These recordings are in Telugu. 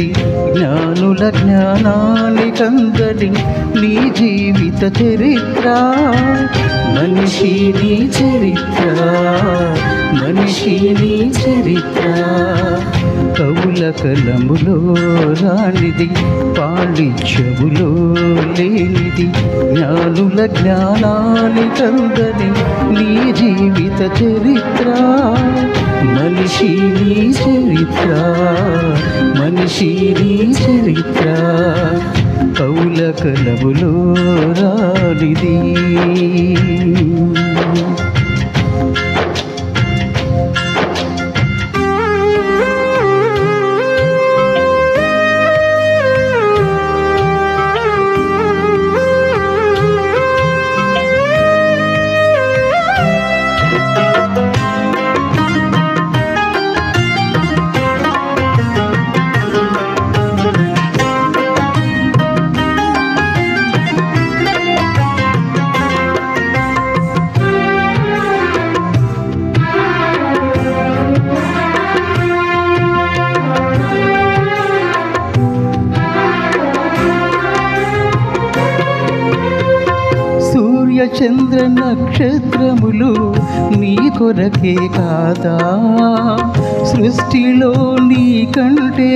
రానిది జ్ఞానుల జ్ఞానానికందని నీ జీవిత చరిత్ర. మనిషి నీ చరిత్ర, మనిషి నీ చరిత్ర. కవుల కలములో రానిది పాండిత్యములో లేనిది జ్ఞానుల జ్ఞానానికందని నీ జీవిత చరిత్ర. మనిషి నీ చరిత్ర, మనిషి నీ చరిత్ర. కవుల కలములో రానిది. చంద్ర నక్షత్రములు నీ కొరకే కాదా? సృష్టిలో నీ కంటే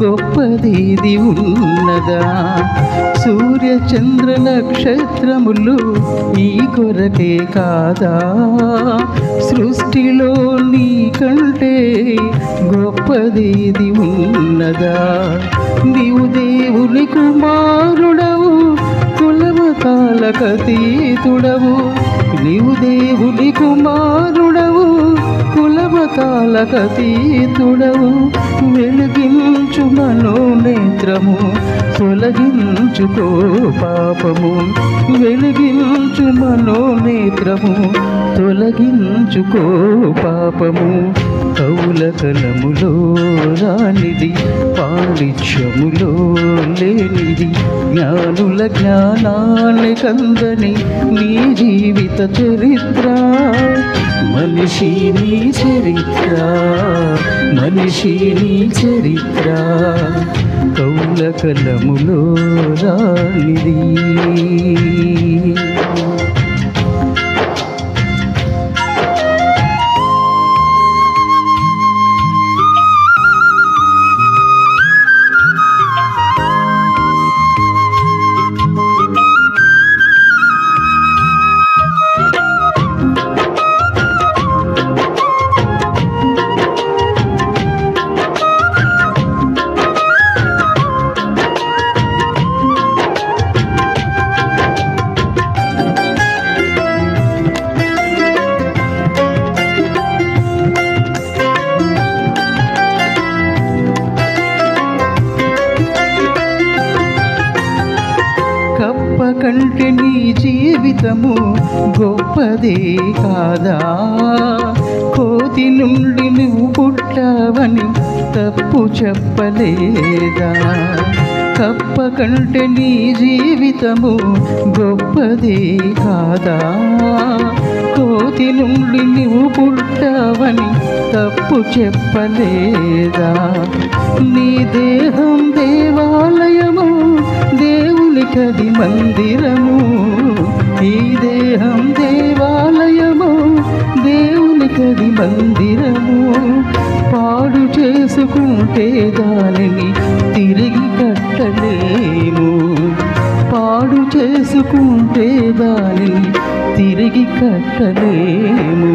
గొప్పదేది ఉన్నదా? సూర్య చంద్ర నక్షత్రములు నీ కొరకే కాదా? సృష్టిలో నీ కంటే గొప్పదేది ఉన్నదా? నీవు దేవుని కుమారుడవు, కులమతాలకతీతుడవు. నీవు దేవుని కుమారుడవు, కులమతాలకతీతుడవు. వెలిగించు మనోనేత్రము, తొలగించుకో పాపము. వెలిగించు మనోనేత్రము, తొలగించుకో పాపము. కవుల కలములో రానిది పాండిత్యములో లేనిది జ్ఞానుల జ్ఞానానికందని నీ జీవిత చరిత్ర. మనిషి నీ చరిత్ర, మనిషి నీ చరిత్ర. కవుల కలములో రానిది. కంటే నీ జీవితము గొప్పదే కాదా? కోతి నుండి నువ్వు పుట్టావని తప్పు చెప్పలేదా? కప్ప కంటే నీ జీవితము గొప్పదే కాదా? కోతి నుండి నువ్వు పుట్టావని తప్పు చెప్పలేదా? నీ దేహం దేవాలయము, దేవునికది మందిరము. ఈ దేహం దేవాలయము, దేవునికది మందిరము. పాడు చేసుకుంటే దానిని తిరిగి కట్టలేము. పాడు చేసుకుంటే దానిని తిరిగి కట్టలేము.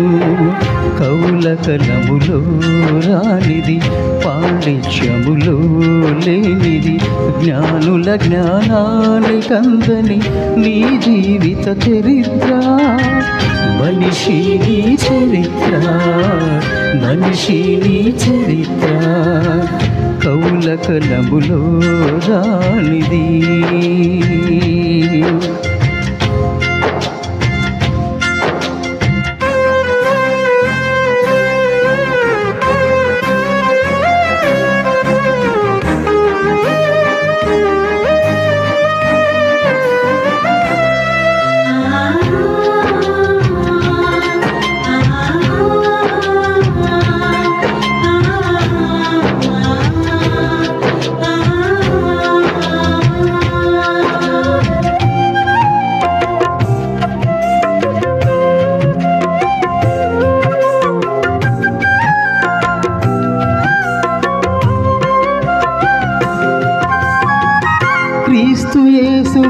కవుల కలములో రానిది పాండిత్యములో లేనిది జ్ఞానుల జ్ఞానానికందని నీ జీవిత చరిత్ర. మనిషి నీ చరిత్ర, మనిషి నీ చరిత్ర. కవుల కలములో రానిది.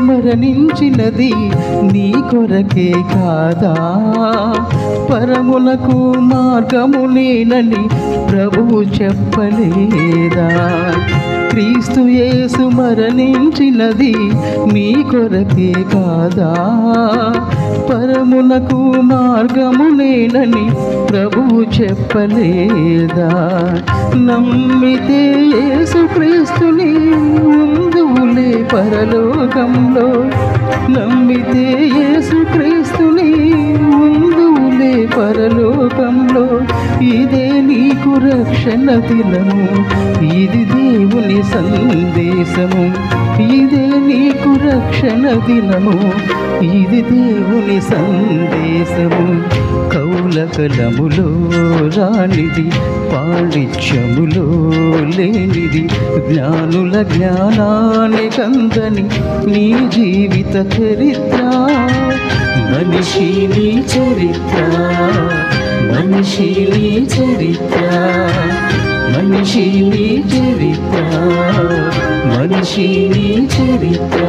మరణించినది నీ కొరకే కాదా? పరమునకు మార్గము నేనని ప్రభువు చెప్పలేదా? క్రీస్తు యేసు మరణించినది నీ కొరకే కాదా? పరమునకు మార్గము నేనని ప్రభువు చెప్పలేదా? నమ్మితే యేసు క్రీస్తుని ఉందువులే పరలోకంలో, నమ్మితే యేసు క్రీస్తుని ఉందువులే పరలోకంలో. ఇదే నీకు రక్షణ దినము, ఇది దేవుని సందేశము. ఇదే నీకు రక్షణ దినము, ఇది దేవుని సందేశము. కౌలకలములో రానిది, పాండిత్యములో లేనిది, జ్ఞానుల జ్ఞానాన్ని కందని నీ జీవిత చరిత్ర. మనిషి నీ చరిత్ర, మనిషి నీ చరిత్ర, మనిషి నీ చరిత్ర, మనిషి నీ చరిత్ర.